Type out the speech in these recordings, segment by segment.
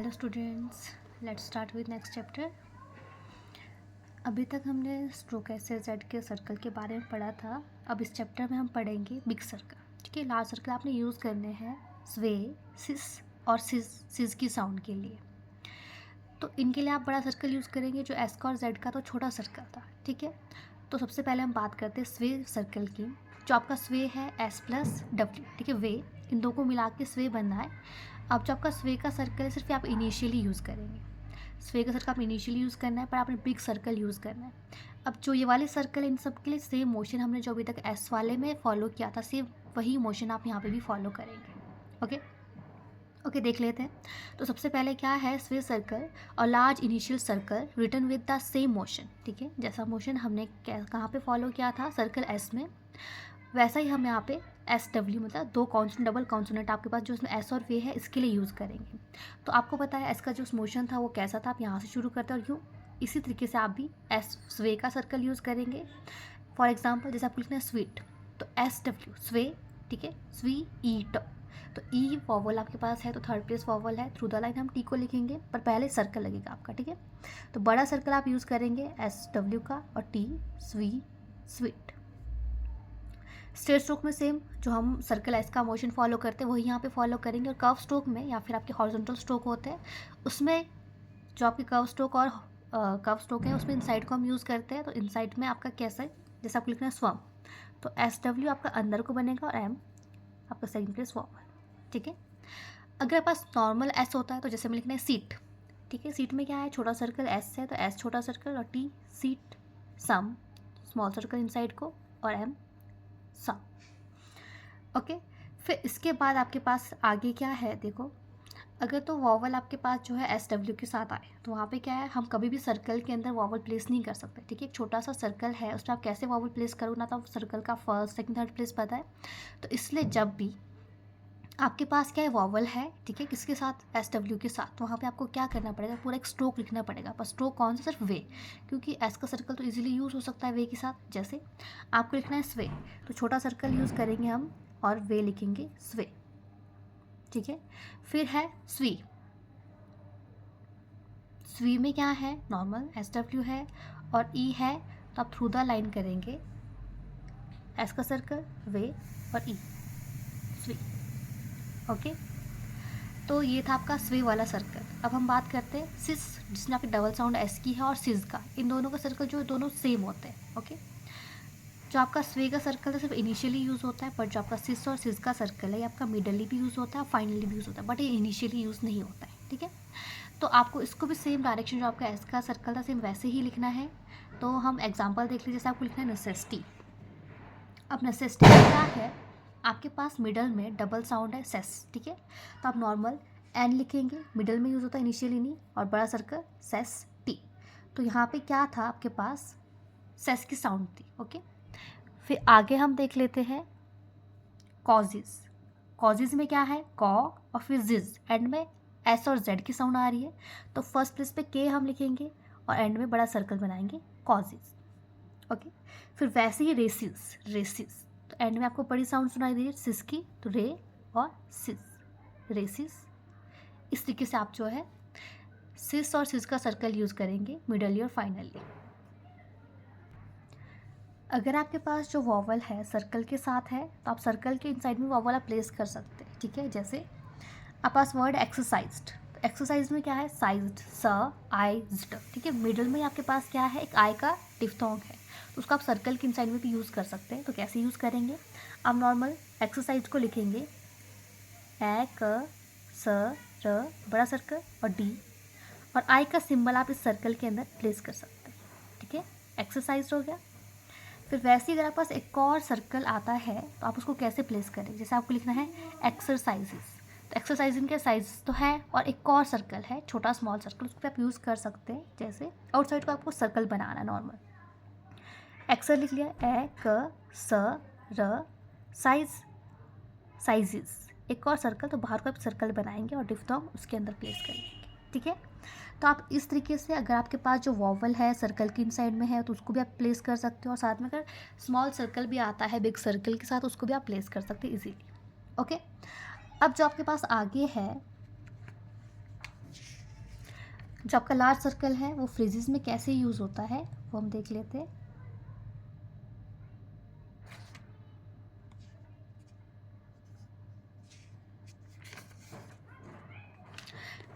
Hello students, let's start with next chapter. अभी तक हमने स्ट्रोक एस जेड के सर्कल के बारे में पढ़ा था। अब इस चैप्टर में हम पढ़ेंगे बिग सर्कल। ठीक है, लार्ज सर्कल आपने यूज़ करने हैं स्वे, सिस और सिस की साउंड के लिए। तो इनके लिए आप बड़ा सर्कल यूज़ करेंगे, जो एस का और जेड का तो छोटा सर्कल था। ठीक है, तो सबसे पहले हम बात करते हैं स्वे सर्कल की। जो आपका स्वे है एस प्लस डब्ल्यू, ठीक है, वे, इन दो को मिला के स्वे बनना है। अब जो आपका स्वे का सर्कल है सिर्फ आप इनिशियली यूज़ करेंगे। स्वे का सर्कल आप इनिशियली यूज़ करना है, पर आपने बिग सर्कल यूज़ करना है। अब जो ये वाले सर्कल है इन सब के लिए सेम मोशन हमने जो अभी तक एस वाले में फॉलो किया था, सेम वही मोशन आप यहाँ पे भी फॉलो करेंगे। ओके, देख लेते हैं। तो सबसे पहले क्या है, स्वे सर्कल और large initial circle written with the same motion. ठीक है, जैसा मोशन हमने कहाँ पे फॉलो किया था सर्कल एस में, वैसा ही हम यहाँ पे एस डब्ल्यू मतलब दो कॉन्सोनेंट, डबल कॉन्सोनेंट आपके पास जो इसमें एस और वे है इसके लिए यूज़ करेंगे। तो आपको पता है एस का जो मोशन था वो कैसा था, आप यहाँ से शुरू करते हैं और यूँ इसी तरीके से आप भी एस स्वे का सर्कल यूज़ करेंगे। फॉर एग्जाम्पल जैसे आपको लिखना है स्वीट, तो एस डब्ल्यू स्वे, ठीक है, स्वी ईट। तो ई वॉवल आपके पास है तो थर्ड प्लेस वॉवल है, थ्रू द लाइन हम टी को लिखेंगे, पर पहले सर्कल लगेगा आपका। ठीक है, तो बड़ा सर्कल आप यूज़ करेंगे एस डब्ल्यू का और टी स्वी स्वीट। स्ट्रेट स्ट्रोक में सेम जो हम सर्कल एस का मोशन फॉलो करते हैं वही यहाँ पे फॉलो करेंगे। और कर्व स्ट्रोक में या फिर आपके हॉरिजॉन्टल स्ट्रोक होते हैं, उसमें जो आपके कर्व स्ट्रोक और कर्व स्ट्रोक है उसमें इनसाइड को हम यूज़ करते हैं। तो इनसाइड में आपका कैसा है, जैसे आपको लिखना है स्वम, तो एस डब्ल्यू आपका अंदर को बनेगा और एम आपका सेकंड प्लेस वॉवल। ठीक है, अगर पास नॉर्मल एस होता है तो जैसे हमें लिखना है सीट। ठीक है, सीट में क्या है, छोटा सर्कल एस है तो एस छोटा सर्कल और टी सीट सम स्मॉल सर्कल इनसाइड को और एम सम। ओके, फिर इसके बाद आपके पास आगे क्या है, देखो अगर तो वॉवल आपके पास जो है एस डब्ल्यू के साथ आए तो वहाँ पे क्या है, हम कभी भी सर्कल के अंदर वॉवल प्लेस नहीं कर सकते। ठीक है, एक छोटा सा सर्कल है उसमें आप कैसे वॉवल प्लेस करो ना, तो सर्कल का फर्स्ट सेकंड थर्ड प्लेस पता है। तो इसलिए जब भी आपके पास क्या है वॉवल है, ठीक है, किसके साथ, एस डब्ल्यू के साथ, तो वहाँ पे आपको क्या करना पड़ेगा, पूरा एक स्ट्रोक लिखना पड़ेगा। पर स्ट्रोक कौन सा, सिर्फ वे, क्योंकि एस का सर्कल तो इजीली यूज़ हो सकता है वे के साथ। जैसे आपको लिखना है स्वे, तो छोटा सर्कल यूज़ करेंगे हम और वे लिखेंगे स्वे। ठीक है, फिर है स्वी, स्वी में क्या है, नॉर्मल एस डब्ल्यू है और ई है, तो आप थ्रू द लाइन करेंगे एस का सर्कल वे और ई स्वी। ओके, तो ये था आपका स्वे वाला सर्कल। अब हम बात करते हैं सिस, जिसमें आपकी डबल साउंड एस की है, और सिस का, इन दोनों का सर्कल जो दोनों सेम होते हैं। ओके, जो आपका स्वे का सर्कल है सिर्फ इनिशियली यूज़ होता है, पर जो आपका सिस और सिस का सर्कल है ये आपका मिडली भी यूज़ होता है, फाइनली भी यूज़ होता है, बट ये इनिशियली यूज़ नहीं होता है। ठीक है, तो आपको इसको भी सेम डायरेक्शन जो आपका एस का सर्कल था सेम वैसे ही लिखना है। तो हम एग्जाम्पल देख लीजिए, जैसे आपको लिखना है नेसेसिटी। अब नेसेसिटी क्या है, आपके पास मिडल में डबल साउंड है सेस। ठीक है, तो आप नॉर्मल एन लिखेंगे, मिडल में यूज़ होता है इनिशियली नहीं, और बड़ा सर्कल सेस टी। तो यहाँ पे क्या था, आपके पास सेस की साउंड थी। ओके, फिर आगे हम देख लेते हैं कॉजेज। कॉजेज में क्या है, कॉ और फिर जिज, एंड में एस और जेड की साउंड आ रही है, तो फर्स्ट प्लेस पे के हम लिखेंगे और एंड में बड़ा सर्कल बनाएंगे कॉजेज। ओके, फिर वैसे ही रेसिस, रेसिस, तो एंड में आपको बड़ी साउंड सुनाई दे रही है सिस की, तो रे और सिस, रेसिस। इस तरीके से आप जो है सिस और सिस का सर्कल यूज़ करेंगे मिडली और फाइनली। अगर आपके पास जो वॉवल है सर्कल के साथ है तो आप सर्कल के इनसाइड में वॉवल आप प्लेस कर सकते हैं। ठीक है, जैसे आप पास वर्ड एक्सरसाइज्ड, तो एक्सरसाइज में क्या है, साइज्ड, स आइज्ड। ठीक है, मिडल में आपके पास क्या है, एक आई का डिफ्थोंग है, तो उसको आप सर्कल के इनसाइड में भी यूज़ कर सकते हैं। तो कैसे यूज़ करेंगे, आप नॉर्मल एक्सरसाइज को लिखेंगे ए क स र बड़ा सर्कल और डी, और आई का सिंबल आप इस सर्कल के अंदर प्लेस कर सकते हैं। ठीक है, एक्सरसाइज हो गया। फिर वैसे ही अगर आपके पास एक और सर्कल आता है तो आप उसको कैसे प्लेस करें, जैसे आपको लिखना है एक्सरसाइजेस, तो एक्सरसाइजिंग के साइज तो है और एक और सर्कल है छोटा स्मॉल सर्कल, उसको आप यूज़ कर सकते हैं। जैसे आउटसाइड को आपको सर्कल बनाना है, नॉर्मल एक्सर लिख लिया, ए क स र साइज साइजेस, एक और सर्कल, तो बाहर को आप सर्कल बनाएंगे और डिफ्थोंग उसके अंदर प्लेस करेंगे। ठीक है, तो आप इस तरीके से अगर आपके पास जो वॉवल है सर्कल की इनसाइड में है तो उसको भी आप प्लेस कर सकते हो, और साथ में अगर स्मॉल सर्कल भी आता है बिग सर्कल के साथ उसको भी आप प्लेस कर सकते हैं इजीली। ओके, अब जो आपके पास आगे है जो आपका लार्ज सर्कल है वो फ्रेजेस में कैसे यूज़ होता है वो हम देख लेते हैं।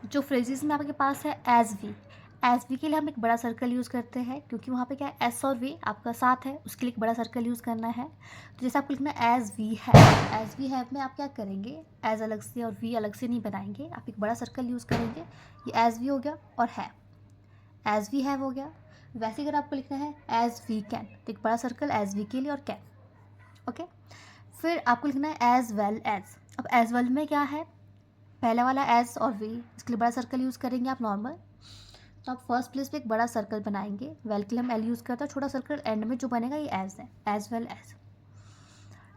जो फ्रेजेस में आपके पास है एज वी के लिए हम एक बड़ा सर्कल यूज़ करते हैं, क्योंकि वहाँ पे क्या है एस और वी आपका साथ है, उसके लिए एक बड़ा सर्कल यूज़ करना है। तो जैसे आपको लिखना है एज वी हैव में आप क्या करेंगे, एज अलग से और वी अलग से नहीं बनाएंगे, आप एक बड़ा सर्कल यूज़ करेंगे। ये एज वी हो गया और है, एज वी हैव हो गया। वैसे अगर आपको लिखना है एज वी कैन, तो एक बड़ा सर्कल एज वी के लिए और कैन। ओके, फिर आपको लिखना है एज वेल एज। अब एज वेल में क्या है, पहला वाला एज और वी, इसके लिए बड़ा सर्कल यूज़ करेंगे आप नॉर्मल। तो आप फर्स्ट प्लेस पे एक बड़ा सर्कल बनाएंगे, वेल के लिए हम एल यूज़ करते हैं, छोटा सर्कल एंड में जो बनेगा ये एज है, एज वेल एज।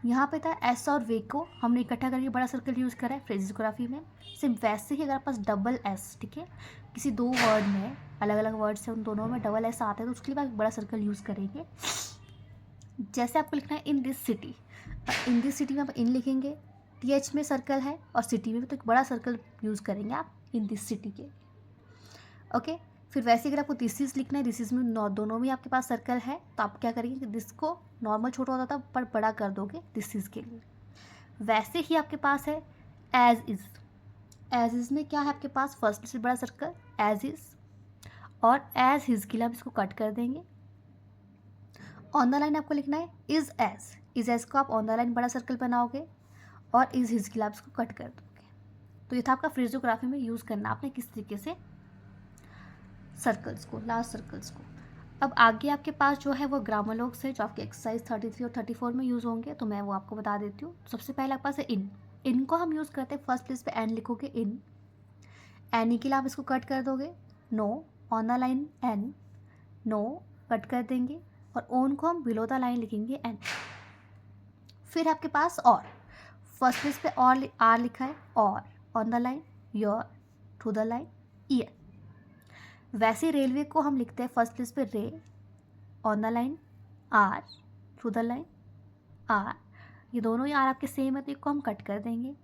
यहाँ पे था एस और वे को हमने इकट्ठा करके बड़ा सर्कल यूज़ करा है फ्रेजियोग्राफी में। सिर्फ वैसे ही अगर आपके पास डबल एस, ठीक है, किसी दो वर्ड में, अलग अलग वर्ड से उन दोनों में डबल एस आता है, तो उसके लिए आप एक बड़ा सर्कल यूज़ करेंगे। जैसे आपको लिखना है in this city, in this city में आप इन लिखेंगे, टीएच में सर्कल है और सिटी में भी, तो एक बड़ा सर्कल यूज़ करेंगे आप इन दिस सिटी के। ओके, फिर वैसे अगर आपको दिस इज लिखना है, दिस इज में दोनों में आपके पास सर्कल है, तो आप क्या करेंगे कि दिस को नॉर्मल छोटा होता था पर बड़ा कर दोगे दिस इज के लिए। वैसे ही आपके पास है एज इज में क्या है आपके पास फर्स्ट से बड़ा सर्कल एज इज, और एज हिज के लिए आप इसको कट कर देंगे। ऑन द लाइन आपको लिखना है इज एज को आप ऑन द लाइन बड़ा सर्कल बनाओगे और इज हिज के लिए आप इसको कट कर दोगे। तो ये था आपका फ्रेजियोग्राफी में यूज़ करना आपने किस तरीके से सर्कल्स को, लार्ज सर्कल्स को। अब आगे आपके पास जो है वो ग्रामर लॉग्स है जो आपके एक्सरसाइज 33 और 34 में यूज़ होंगे, तो मैं वो आपको बता देती हूँ। सबसे पहले आपके पास है इन को हम यूज़ करते हैं, फर्स्ट प्लेस पे एन लिखोगे इन, एन के लिए आप इसको कट कर दोगे, no on the line N, no cut कर देंगे, और ओन को हम बिलो द लाइन लिखेंगे एन। फिर आपके पास और, फर्स्ट प्लेस पे और आर लिखा है, और on the line your, through the line year. वैसे रेलवे को हम लिखते हैं फर्स्ट प्लेस पे ray, on the line R, through the line R. ये दोनों ही आर आपके सेम है, तो इसको हम कट कर देंगे।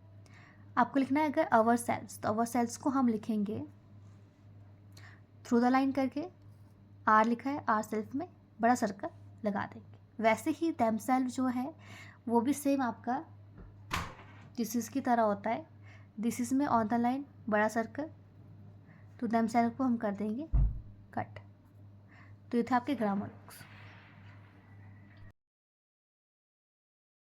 आपको लिखना है अगर अवर सेल्स, तो अवर सेल्स को हम लिखेंगे थ्रू द लाइन करके, आर लिखा है आर सेल्फ में बड़ा सर्कल लगा देंगे। वैसे ही देम सेल्फ जो है वो भी सेम आपका दिस इज की तरह होता है, दिस इज में ऑन द लाइन बड़ा सर्कल, तो देम सेल्फ को हम कर देंगे कट। तो ये थे आपके ग्रामर बुक्स।